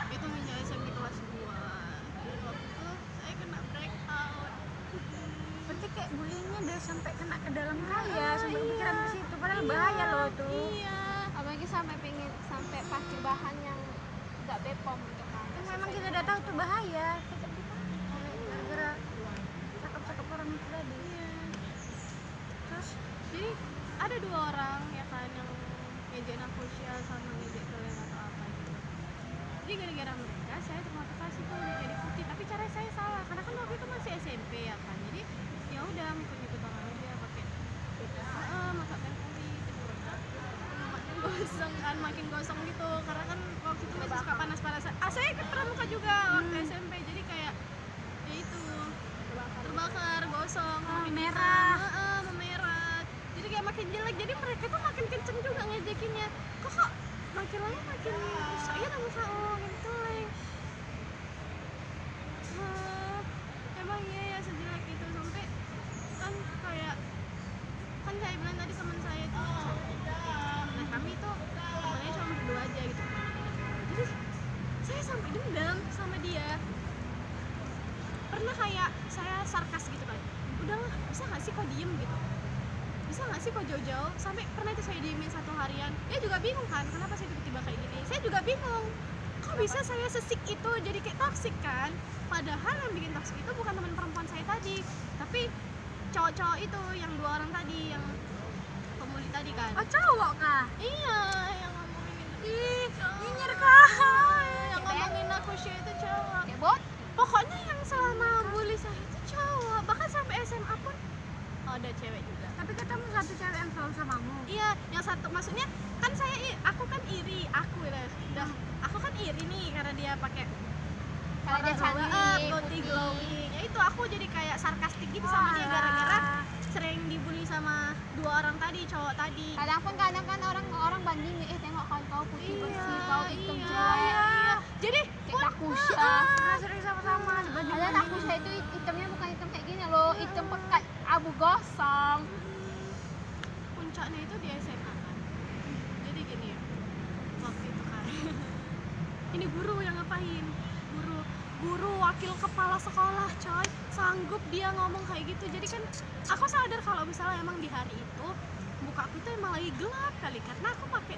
Itu menjadi SMP kelas 2 dan waktu itu saya kena breakout. Berarti kayak bullyingnya udah sampai kena ke dalam raya, sampai kepikiran ke situ, padahal bahaya loh itu. Iya. Apalagi sampai pakai bahan yang nggak Bepom gitu kan. Kan memang kita udah tahu tuh bahaya, tetap kita gara-gara cakep-cakep orang itu tadi. Terus Jadi ada 2 orang ya kan yang ngejek Nakusha sama ngejek kalian atau apa gitu. Jadi gara-gara mereka saya termotivasi tuh untuk jadi putih, tapi cara saya salah karena kan waktu itu masih SMP ya kan. Jadi ya udah ngikut-ngikut orang aja pakai masak merkuri gitu. Makin gosong gitu karena kan waktu itu masih suka panas-panasan. Saya ikut pramuka juga waktu SMP, jadi kayak ya itu terbakar, gosong, makin merah. hitam, memerah. Jadi kayak makin jelek. Jadi mereka tuh makin sih kok jauh-jauh, sampai pernah itu saya diemin 1 harian. Dia juga bingung kan kenapa saya tiba-tiba kayak gini. Saya juga bingung kok bisa saya sesik itu, jadi kayak toksik kan, padahal yang bikin toksik itu bukan teman perempuan saya tadi, tapi cowok-cowok itu yang 2 orang tadi, yang pembuli tadi kan. Oh, cowok kah? Iya, yang ngomongin itu. Ih, nyinyir kah? Yang ngomongin aku share itu cowok. Kayak bot. Pokoknya yang selama bully saya itu cowok, bahkan sampai SMA pun ada cewek juga. Tapi ketemu satu cewek yang selalu samamu. Iya, yang satu maksudnya kan aku kan iri, aku kan iri nih karena dia pakai Karena dia warna cantik, putih putih. glowing. Ya itu aku jadi kayak sarkastik gitu sama dia gara-gara sering dibully sama 2 orang tadi, cowok tadi. Kadang kan orang bandingin, tengok kan kau putih bersih, kau hitam iya, jelek. iya. Jadi Kayak Takusha. Sering sama-sama dibanding Ada Takusha itu hitamnya bukan hitam kayak gini loh, hitam pekat abu gosong. puncaknya itu di SMA kan. Jadi gini ya, waktu itu kan ini guru yang ngapain, guru wakil kepala sekolah coy, sanggup dia ngomong kayak gitu. Jadi kan aku sadar kalau misalnya emang di hari itu mukaku tuh emang lagi gelap kali, karena aku pakai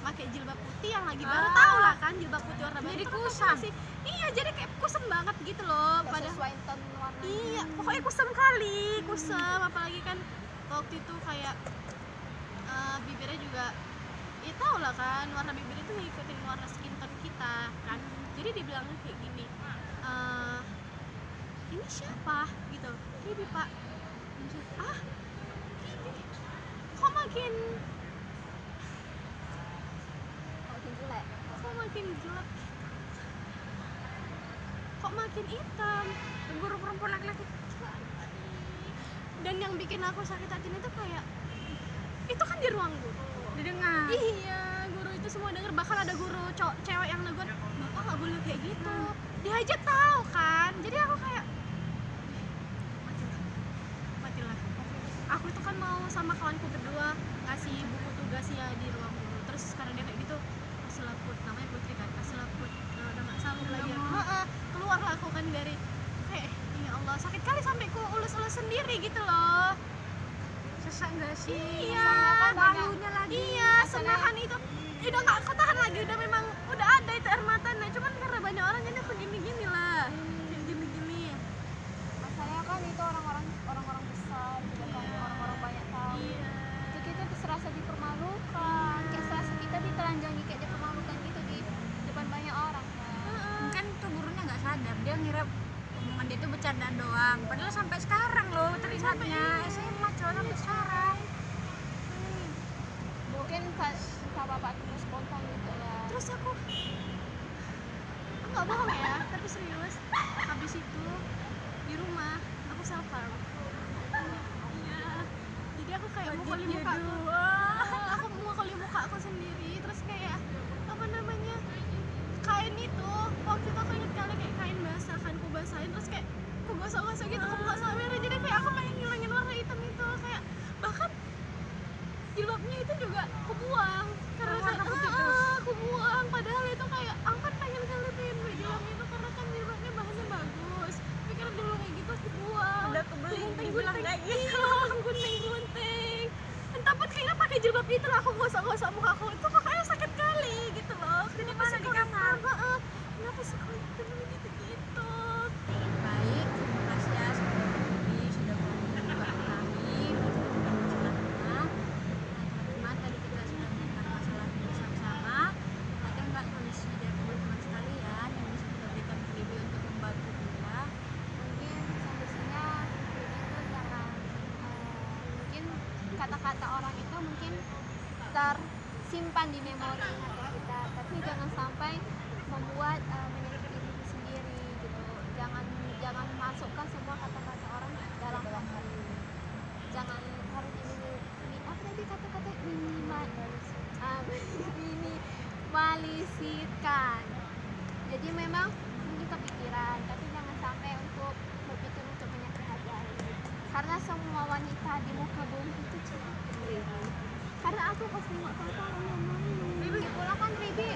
pakai jilbab putih yang lagi baru, tau lah kan jilbab putih warna baru Jadi itu kan kusam. masih, iya jadi kayak kusem banget gitu loh. Gak Pada sesuai tone warnanya. iya, pokoknya kusem kali, kusem. Apalagi kan waktu itu kayak bibirnya juga, ya tau lah kan warna bibir itu ngikutin warna skin tone kita kan. Jadi dibilangnya kayak gini, ini siapa gitu, ini pak. Ah, ini kok makin jelek. gelap, kok makin hitam. guru perempuan laki-laki. Dan yang bikin aku sakit hati itu kayak itu kan di ruang guru. Didengar. Iya, guru itu semua denger. Bahkan ada guru cewek yang negur, bapak nggak boleh kayak gitu. Dia aja tahu kan. Jadi aku kayak matilah. Aku itu kan mau sama kawanku berdua ngasih buku tugas ya di ruang guru. Terus karena dia kayak gitu, kasih laput, namanya Putri kan, kasih laput. Nah, udah nggak sanggup lagi aku. Keluarlah aku kan dari kayak, ya Allah sakit kali sampai ku ulus-ulus sendiri gitu loh. Sesak nggak sih? Iya, malunya lagi. Iya, senahan itu udah nggak ketahan lagi, udah memang udah ada itu air matanya, cuman karena banyak orang jadi aku gini-gini lah, gini-gini. Masalahnya kan itu orang-orang besar, juga kan orang-orang banyak tahu. Iya. Itu kita tuh serasa dipermalukan, kayak serasa kita ditelanjangi, kayak dipermalukan gitu di depan banyak orang kan. Mungkin tuh gurunya nggak sadar, dia ngira omongan dia itu bercanda doang. Padahal sampai sekarang loh terlihatnya SMA coy, sampai sekarang. Mungkin pas bapak itu spontan gitu ya. Terus aku nggak bohong ya, tapi serius, habis itu di rumah aku self harm. Iya, jadi aku kayak mukuli muka aku sendiri. Terus kayak apa namanya, kain itu waktu itu aku inget kali kayak kain basah kan, aku basahin terus kayak aku gosok-gosok gitu, aku buka sama merah. Jadi kayak aku pengen ngilangin warna hitam itu, kayak bahkan jilbabnya itu juga aku buang karena warna putih itu. aku buang, padahal itu kayak aku kan pengen ngeliatin jilbabnya itu karena kan jilbabnya bahannya bagus, tapi karena dulu kayak gitu aku buang. Udah kebeling bilang kayak gitu. Iya, gunting dan takut kayaknya pakai jilbab itu lah aku gosok-gosok muka aku, itu makanya sakit kali gitu loh. Di mana, di kamar? Kenapa sih kalau gitu-gitu? Baik, terima kasih ya sahabat Budi sudah mau membuka kami masalahnya. Teman-teman, tadi kita sudah mendengar masalah bersama-sama. Ada nggak solusi dari teman-teman sekalian yang bisa kita berikan ke Bibi untuk membantu kita? Mungkin solusinya itu jangan mungkin kata-kata orang itu mungkin tersimpan di memori hati kita, tapi jangan sampai membuat menyakiti diri sendiri gitu. Jangan masukkan semua kata-kata orang dalam hati. Jangan harus apa tadi kata-kata minimalisirkan. Jadi memang mungkin kepikiran, tapi jangan sampai untuk berpikir untuk menyakiti hati lain. Karena semua wanita di muka bumi itu cantik. Karena aku pas nengok tata orang malu. Ribi pula kan Ribi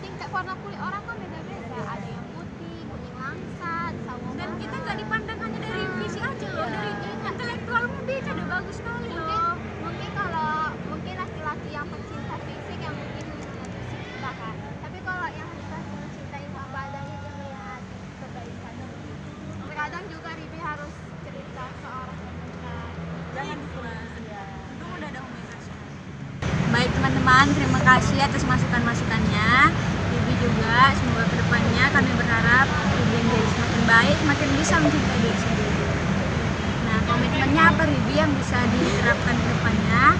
tingkat warna kulit orang kan beda-beda. Ada yang putih, kuning langsat, sawo. Dan kita nggak dipandang hanya dari visi aja loh, dari intelektual kamu itu udah bagus sekali loh. Mungkin kalau laki-laki yang pencinta fisik yang mungkin melihat fisik kita kan, tapi kalau yang kita mencintai apa adanya dia melihat kebaikan. Terkadang juga Ribi harus cerita ke orang yang dekat. Jangan dipuas ya. Untung udah ada Humaira. Baik teman-teman, terima kasih atas masukan-masukannya. Bibi juga, semoga kedepannya kami berharap Bibi menjadi semakin baik, semakin bisa mencintai diri sendiri. Nah, komitmennya apa Bibi yang bisa diterapkan kedepannya?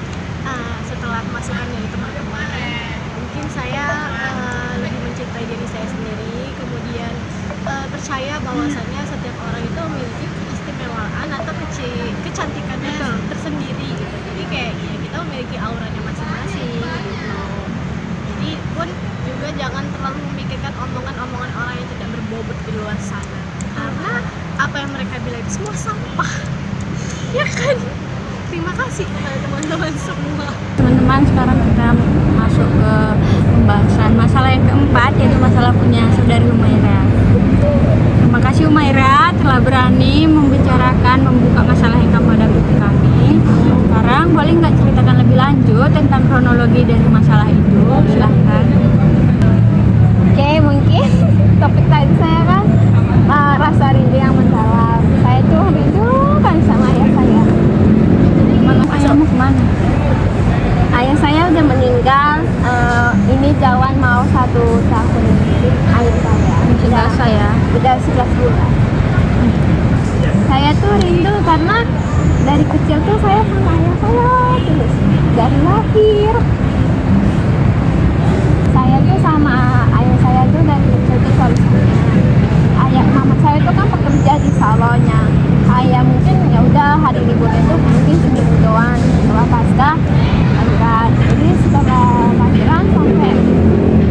Setelah masukan dari teman-teman, mungkin saya lebih mencintai diri saya sendiri, kemudian percaya bahwasanya setiap orang itu memiliki keistimewaan atau kecantikannya tersendiri gitu. Jadi kayak ya, kita memiliki auranya masing-masing gitu. Jadi pun juga jangan terlalu memikirkan omongan-omongan orang yang tidak berbobot di luar sana, karena apa yang mereka bilang itu semua sampah. Ya kan? Terima kasih kepada teman-teman semua. Teman-teman, sekarang kita masuk ke pembahasan masalah yang keempat, yaitu masalah punya saudari Humaira. Terima kasih Humaira telah berani membicarakan, membuka masalah yang kamu hadapi ke kami. Sekarang boleh nggak ceritakan lebih lanjut tentang kronologi dari masalah itu? Silahkan. Oke, mungkin topik tadi saya kan rasa rindu yang mendalam. Saya tuh rindu kan sama ayah saya. Ayahmu kemana? Ayah saya udah meninggal. Ini Jawan mau 1 tahun. Ayah saya Sudah saya. udah 11 bulan. Saya tuh rindu karena dari kecil tuh saya sama ayah saya terus dari lahir. Saya tuh sama ayah saya tuh dari kecil tuh selalu sama. Ayah mama saya tuh kan pekerja di salonnya. Ayah mungkin ya udah hari libur itu mungkin seminggu doang setelah pasca lahiran. Jadi setelah lahiran sampai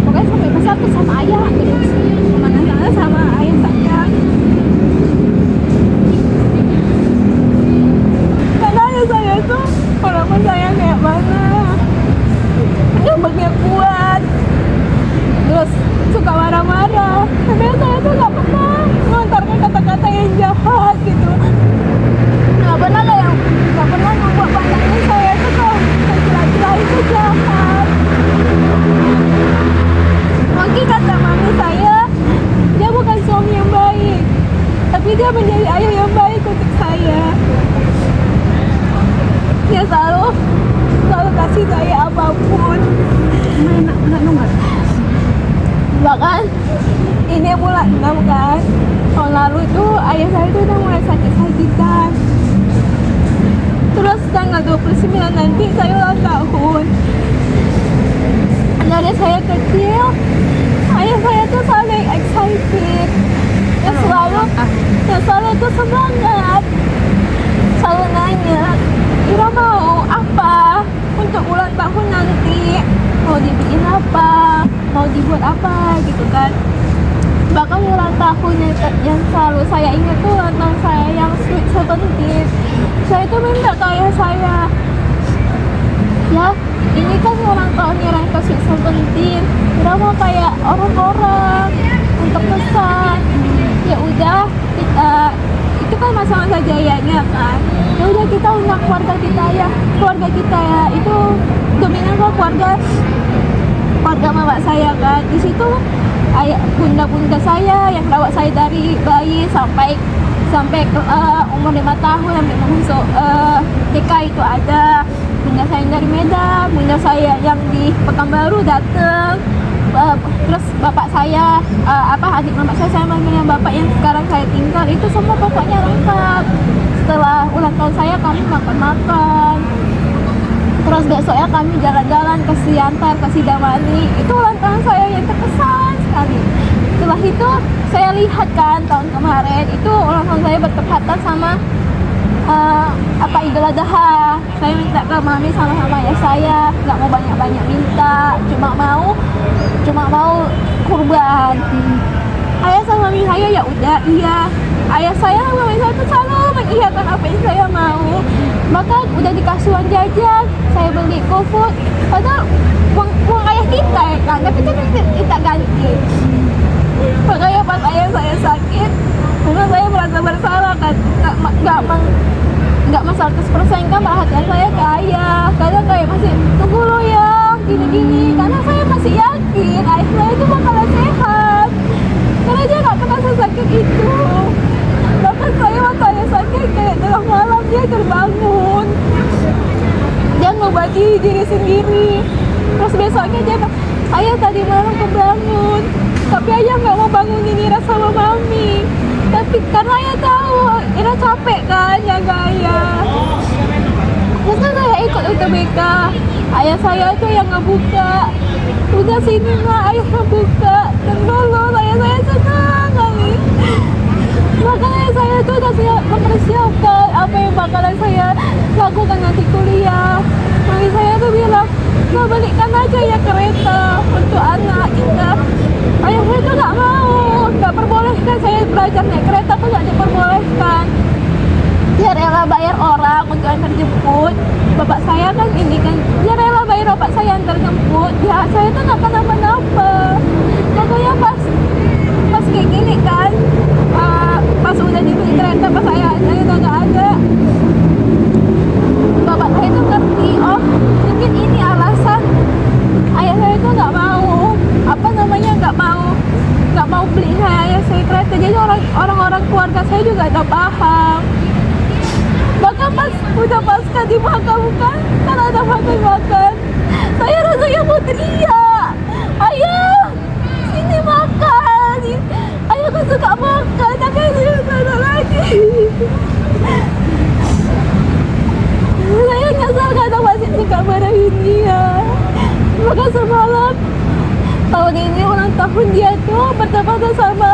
pokoknya sampai besar tuh sama ayah terus kemana-mana sama ayah saya. Karena ayah saya tuh walaupun saya kayak mana nyambeknya kuat terus suka marah-marah, tapi saya tuh gak pernah melontarkan kata-kata yang jahat gitu. Gak pernah lah yang gak pernah membuat pandangan saya tuh kalau laki-laki itu jahat. Mungkin kata mami saya, dia bukan suami yang baik, tapi dia menjadi ayah yang baik untuk saya. Dia selalu kasih saya apapun. Bahkan ini bulan 6 kan, tahun lalu tuh ayah saya tuh udah mulai sakit-sakitan. Terus tanggal 29 nanti saya ulang tahun. Dari saya kecil, ayah saya tuh selalu excited, dan selalu tuh semangat, selalu nanya, Ira mau apa untuk ulang tahun nanti, mau dibikin apa, mau dibuat apa gitu kan. Bahkan ulang tahun yang selalu saya ingat tuh ulang tahun saya yang Sweet 17. Saya tuh minta ke ayah saya, ya ini kan ulang tahunnya Rangka Sweet 17, Ira mau kayak orang-orang untuk pesan. Ya udah, itu kan masa-masa jayanya kan. Ya udah kita undang keluarga kita ya. Keluarga kita ya itu dominan kok keluarga mama saya kan. Di situ ayah bunda saya yang rawat saya dari bayi sampai umur 5 tahun sampai masuk TK itu ada. Bunda saya yang dari Medan, bunda saya yang di Pekanbaru datang. Terus bapak saya, adik mama saya manggilnya bapak yang sekarang saya tinggal, itu semua pokoknya lengkap. Setelah ulang tahun saya kami makan-makan, terus besoknya kami jalan-jalan ke Siantar, ke Sidamani. Itu ulang tahun saya yang terkesan sekali. Setelah itu saya lihat kan tahun kemarin itu ulang tahun saya bertepatan sama Idul Adha. Saya minta ke mami sama ayah saya, nggak mau banyak-banyak minta, cuma mau kurban. Ayah sama mami saya ya udah iya. Ayah saya sama mami saya tuh selalu mengiyakan apa yang saya mau. Bahkan udah dikasih uang jajan, saya beli GoFood. Padahal uang ayah kita ya kan, tapi kan kita ganti. Makanya pas ayah saya sakit, memang saya merasa bersalah kan, nggak masalah dipersaingkan, perhatian saya ke ayah. Kadang kayak masih tunggu lo ya gini-gini, karena saya masih yakin ayah saya itu bakalan sehat karena dia nggak pernah sesakit itu. Bahkan saya waktu ayah sakit kayak tengah malam dia terbangun, dia ngobati diri sendiri. Terus besoknya dia bilang, ayah tadi malam kebangun tapi ayah nggak mau bangunin Ira sama mami, tapi karena ayah tahu Ira capek kan jaga ayah. Terus kan saya ikut UTBK, ayah saya tuh yang ngebuka, udah sini mah ayah ngebuka dan lulus. Ayah saya senang kali, makanya saya tuh udah mempersiapkan apa yang bakalan saya lakukan nanti kuliah. Mami saya tuh bilang, nah belikan aja ya kereta untuk anak kita. Ayah saya tuh nggak perbolehkan saya belajar naik kereta, tuh nggak diperbolehkan. Dia rela bayar orang untuk antar jemput. Bapak saya kan ini kan, dia rela bayar bapak saya antar jemput. Ya saya tuh nggak kenapa-napa. Makanya pas kayak gini kan, pas udah dibeli kereta, pas saya udah nggak ada, bapak saya tuh ngerti, oh mungkin ini alasan ayah saya tuh nggak mau beli ayah saya kereta. Jadi orang-orang keluarga saya juga udah paham. Bahkan udah pasca dimakamkan kan ada makan, saya rasanya mau teriak, ayah sini makan, ayah aku suka makan tapi saya nggak ada lagi. Saya nyesal kadang masih suka marahin dia. Maka semalam tahun ini ulang tahun dia tuh bertepatan sama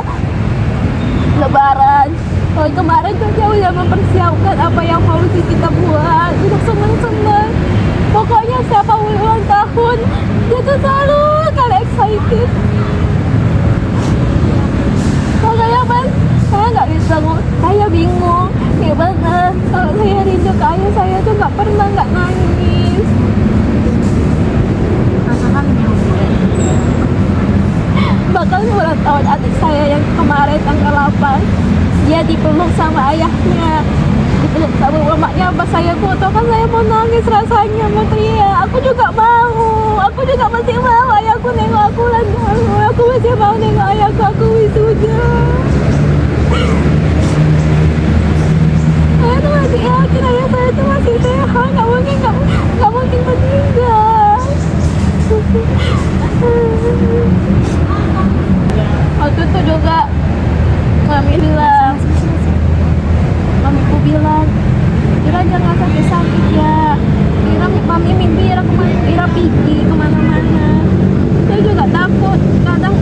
Lebaran. Tahun kemarin tuh dia udah mempersiapkan apa yang mau kita buat, udah seneng-seneng. Pokoknya siapa ulang tahun dia tuh selalu kali excited. Makanya kan saya nggak bisa, saya bingung gimana kalau saya rindu ke ayah saya tuh nggak pernah nggak nangis. Bahkan ulang tahun adik saya yang kemarin tanggal 8, dia dipeluk sama ayahnya, dipeluk sama mamanya. Pas saya foto kan saya mau nangis rasanya, mau teriak. Aku juga masih mau ayahku nengok aku lagi. Aku masih mau nengok ayahku, aku wisuda. Saya tuh masih yakin ayah saya tuh masih sehat, nggak mungkin meninggal. Waktu itu juga mamiku bilang, Ira jangan sakit-sakit ya. Mami mimpi Ira pergi kemana-mana. Saya juga takut, kadang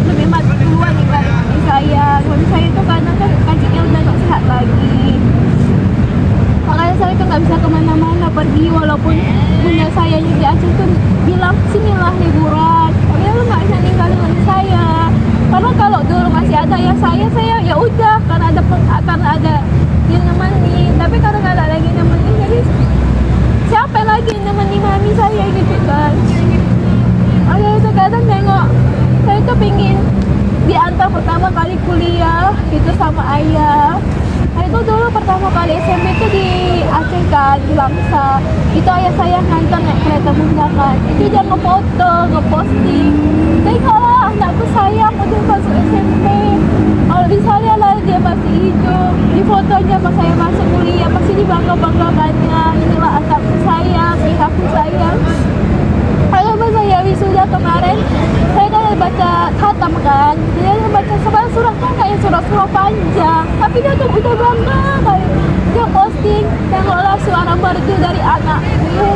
lebih mati duluan nih suami saya. Suami saya itu kadang kan kakinya udah gak sehat lagi. Makanya saya tuh gak bisa kemana-mana pergi, walaupun bunda saya di Aceh tuh bilang sinilah liburan. Tapi lu gak bisa ninggalin saya. Karena kalau dulu masih ada ya saya ya udah karena ada yang nemenin. Tapi karena nggak ada lagi nemenin, jadi siapa lagi yang nemenin mami saya gitu kan. Ayah itu kadang nengok saya tuh pingin diantar pertama kali kuliah gitu sama ayah. Itu dulu pertama kali SMP itu di Aceh kan, di Langsa. Itu ayah saya ngantar naik kereta bunda kan. Itu dia ngefoto, ngeposting. Tapi kalau anakku sayang udah masuk SMP, kalau misalnya lah dia masih hidup, di fotonya pas saya masuk kuliah pasti dibangga-banggakannya. Inilah anakku sayang, ayahku sayang. Kalau pas saya wisuda kemarin, saya kan baca khatam kan, dia baca sebuah surat kan kayak surat-surat panjang, tapi dia tuh udah bangga kayak dia posting tengoklah suara merdu dari anakku.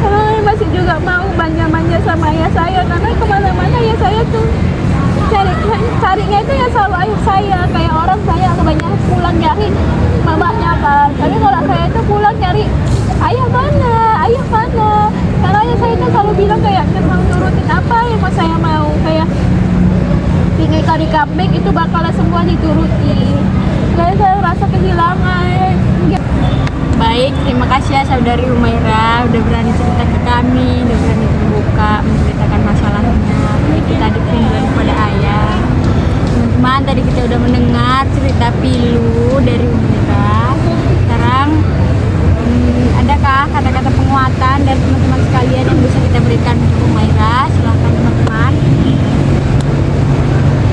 Karena masih juga mau manja-manja sama ayah saya, karena kemana-mana ayah saya tuh carinya itu ya selalu ayah saya. Kayak orang saya kebanyakan pulang nyari mamanya kan, tapi kalau saya itu pulang nyari ayah mana. Karena ayah saya itu selalu bilang kayak mau nurutin apa yang mau saya mau, kayak pingin kari kambing itu bakalan semua dituruti. Kayak saya rasa kehilangan. Baik, terima kasih ya saudari Humaira udah berani cerita ke kami, udah berani terbuka menceritakan masalahnya. Baik, kita dikerinduan kepada ayah. Teman-teman, tadi kita udah mendengar cerita pilu dari Humaira. penguatan dari teman-teman sekalian yang bisa kita berikan untuk Humaira. Silahkan teman-teman.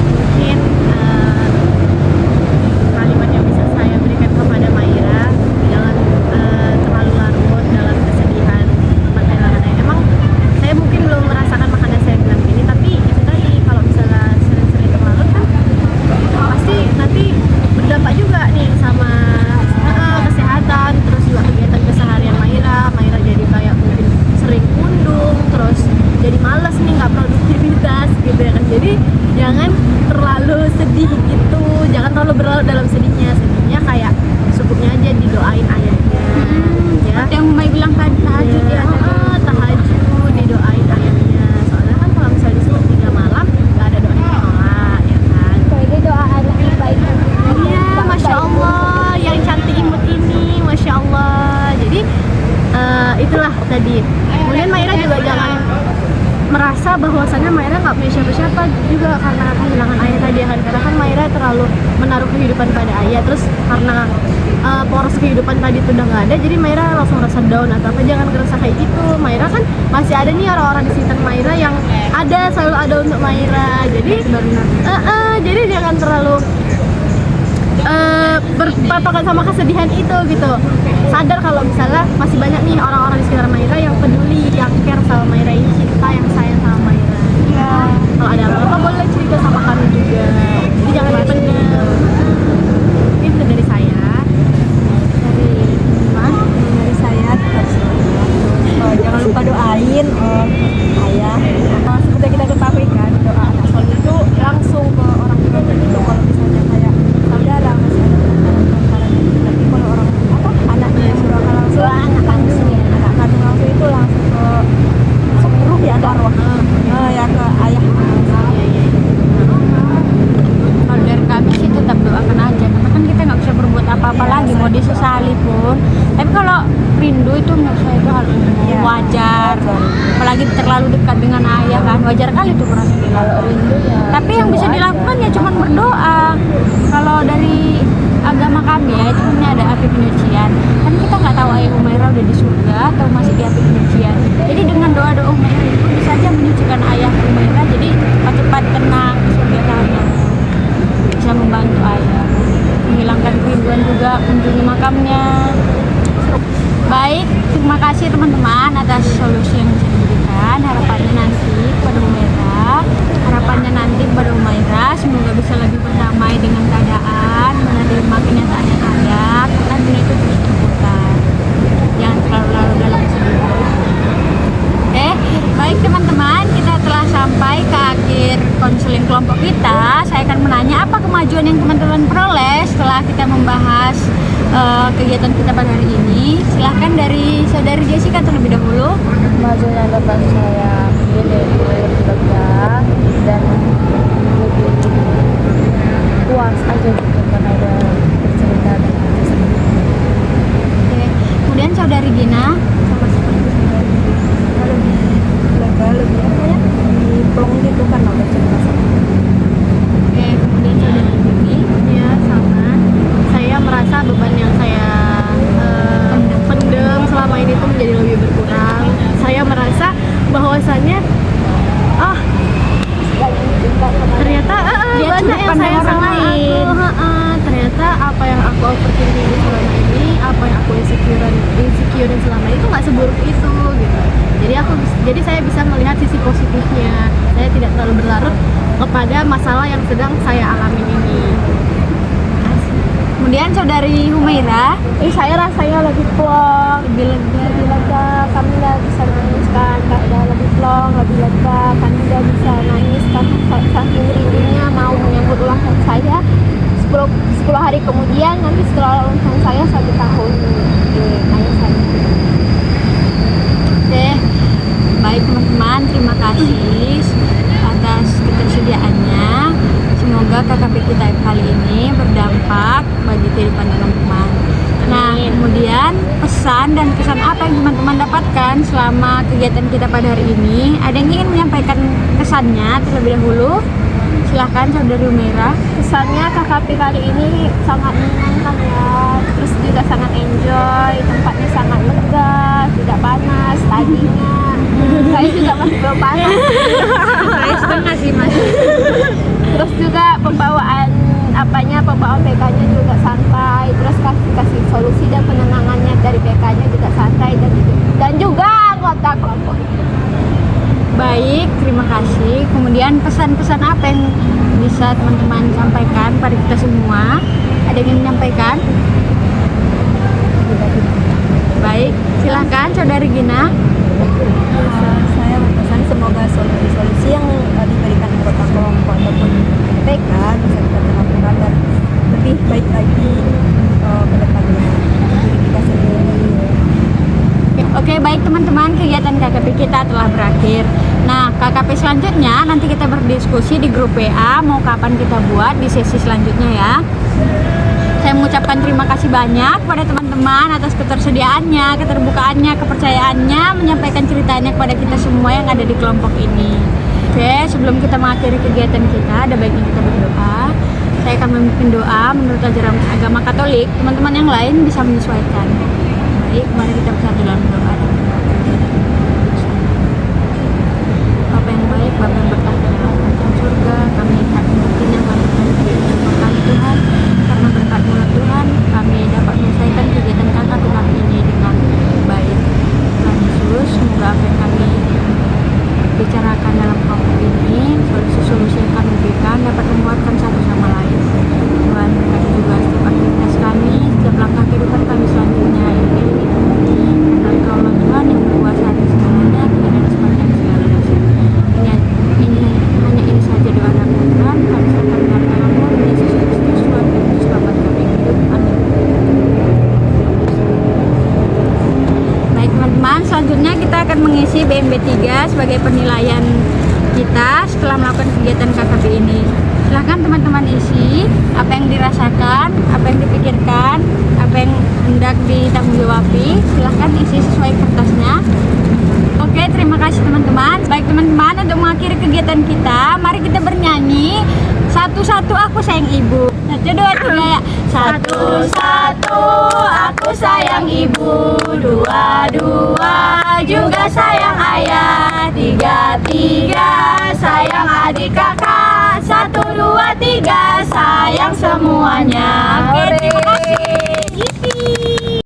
Mungkin kalimat yang bisa saya berikan kepada Maira, jangan terlalu larut dalam kesedihan tempat kehilangan ayah. Emang saya mungkin belum merasakan makanya saya bilang gini, tapi itu tadi kalau misalnya sering-sering terlarut kan pasti nanti berdampak juga nih sama kesehatan, terus juga kegiatan keseharian Maira jadi kayak mungkin sering mundung, terus jadi malas nih, nggak produktivitas gitu ya kan. Jadi jangan terlalu sedih gitu, jangan terlalu berlarut dalam sedihnya kayak cukupnya aja didoain ayahnya ya. Yang Humay bilang tadi tahajud ya. Tahajud didoain ayahnya, soalnya kan kalau misalnya di sepertiga malam nggak ada doa yang nolak ya kan. Jadi doa anak yang baik. Iya, masya Allah, yang cantik imut ini, masya Allah. Jadi itulah tadi. Kemudian Maira juga jangan merasa bahwasannya Maira nggak punya siapa-siapa juga karena kehilangan ayah tadi kan. Karena kan Maira terlalu menaruh kehidupan pada ayah, terus karena poros kehidupan tadi itu udah nggak ada, jadi Maira langsung rasa down atau apa. Jangan ngerasa kayak gitu. Maira kan masih ada nih orang-orang di sekitar Maira yang selalu ada untuk Maira. Jadi jadi jangan terlalu berpatokan sama kesedihan itu gitu. Sadar kalau misalnya masih banyak nih orang-orang di sekitar Maira yang peduli, yang care sama Maira ini, cinta, yang sayang sama Maira. Kalau ada apa-apa boleh cerita sama kami juga. Jadi jangan dipendam. Itu dari saya. Dari saya tetap semangat. Jangan lupa doain ayah. Seperti yang kita ketahui kan, doa anak soleh itu langsung ke orang tuanya gitu. Kalau misalnya kayak saudara masih ada perantara gitu. Tapi kalau orang anaknya sudah langsung anak kandung langsung itu langsung ke ruh ya, atau arwah ya ke ayah. Kalau dari kami sih tetap doakan aja, karena kan kita nggak bisa berbuat apa-apa lagi, mau disesali pun. Tapi kalau rindu itu menurut saya itu hal umum, wajar. Apalagi terlalu dekat dengan ayah kan, wajar kali itu merasa dilakukan. Tapi yang bisa dilakukan ya cuma berdoa. Kalau dari agama kami ya itu ada api penyucian. Kan kita nggak tahu ayah Humaira udah di surga atau masih di api penyucian. Jadi dengan doa-doa Humaira itu bisa aja menyucikan ayah Humaira, jadi cepat-cepat tenang ke surga kami. Bisa membantu ayah menghilangkan kerinduan juga, kunjungi makamnya. Baik, terima kasih teman-teman atas solusi yang bisa diberikan. Harapannya nanti kepada Humaira semoga bisa lebih berdamai dengan keadaan, menerima kenyataannya ayah, karena dunia itu terus berputar. Jangan terlalu larut dalam kesedihan. Baik teman-teman, kita telah sampai ke akhir konseling kelompok kita. Saya akan menanya apa kemajuan yang teman-teman peroleh setelah kita membahas kegiatan kita pada hari ini. Silahkan dari saudari Jessica terlebih dahulu. Kemajuan yang dapat saya pilih lebih lega dan lebih puas aja gitu karena udah bercerita dengan diri sendiri. Oke. Kemudian saudari Gina sama seperti saudari Lebih lega, lebih apa ya, lebih plong gitu karena udah cerita sama. Oke, kemudian saudari Bibi. Ya sama. Saya merasa beban yang saya pendem selama ini tuh menjadi lebih berkurang. Saya merasa bahwasannya ternyata Dia banyak sudut yang pandang saya orang sama lain. aku. Ternyata apa yang aku overthinking selama ini, apa yang aku insecurein selama ini tuh nggak seburuk itu gitu. Jadi saya bisa melihat sisi positifnya. Saya tidak terlalu berlarut kepada masalah yang sedang saya alami ini. Kemudian saudari Humaira. Saya rasanya lebih plong, Lebih lega. kami udah bisa nangis kan, udah lebih plong, lebih lega, kami udah bisa nangis kan, saking rindunya mau menyambut ulang tahun saya 10 hari kemudian, nanti setelah ulang tahun saya 1 tahun ayah saya. Oke, baik teman-teman, terima kasih atas ketersediaannya. Semoga KKP kita kali ini berdampak bagi kehidupan teman-teman. Nah, kemudian pesan dan kesan apa yang teman-teman dapatkan selama kegiatan kita pada hari ini? Ada yang ingin menyampaikan kesannya terlebih dahulu? Silahkan saudari Humaira. Kesannya KKP kali ini sangat menyenangkan ya, terus juga sangat enjoy, tempatnya sangat lega, tidak panas. pesan-pesan apa yang bisa teman-teman sampaikan pada kita semua? Ada yang ingin menyampaikan? Baik, silahkan Saudari Gina. Saya berpesan semoga solusi-solusi yang diberikan anggota kelompok ataupun PK bisa kita terapkan dan lebih baik lagi ke depannya diri kita sendiri. Oke, baik teman-teman, kegiatan KKP kita telah berakhir. Nah, KKP selanjutnya nanti kita berdiskusi di grup WA mau kapan kita buat di sesi selanjutnya ya. Saya mengucapkan terima kasih banyak kepada teman-teman atas ketersediaannya, keterbukaannya, kepercayaannya, menyampaikan ceritanya kepada kita semua yang ada di kelompok ini. Oke, sebelum kita mengakhiri kegiatan kita, ada baiknya kita berdoa. Saya akan memimpin doa menurut ajaran agama Katolik. Teman-teman yang lain bisa menyesuaikan. Baik, mari kita bersatu dalam doa. Bapa yang baik, Bapa yang bertahta dalam kerajaan surga, kami akan mungkin yang paling kami Tuhan, karena berkat-Mu Tuhan, kami dapat menyelesaikan kegiatan KKP kami ini dengan baik. Tuhan Yesus, semoga apa yang kami bicarakan dalam kelompok ini, solusi-solusi yang kami berikan dapat menguatkan satu sama lain. Tuhan berkati juga setiap aktivitas kami, setiap langkah kehidupan kami selanjutnya. Karena Engkau Allah Tuhan yang berkuasa atas segalanya, kita dan sepanjang segala dasar. Hanya ini saja doa dan Tuhan, kami serahkan dalam nama Yesus Kristus, Tuhan dan Selamat kami hidup. Amin. Baik teman-teman, selanjutnya kita akan mengisi BMB 3 sebagai penilaian kita setelah melakukan kegiatan KKB ini. Silahkan teman-teman isi apa yang dirasakan, apa yang dipikirkan, apa yang hendak ditanggung-jawabi. Silahkan isi sesuai kertasnya. Oke, terima kasih teman-teman. Baik teman-teman, untuk mengakhiri kegiatan kita, mari kita bernyanyi Satu-satu Aku Sayang Ibu. Satu, dua, tiga ya. Satu-satu aku sayang ibu, dua-dua juga sayang ayah, tiga-tiga sayang adik kakak, satu, dua, tiga sayang semuanya. Oke, terima kasih.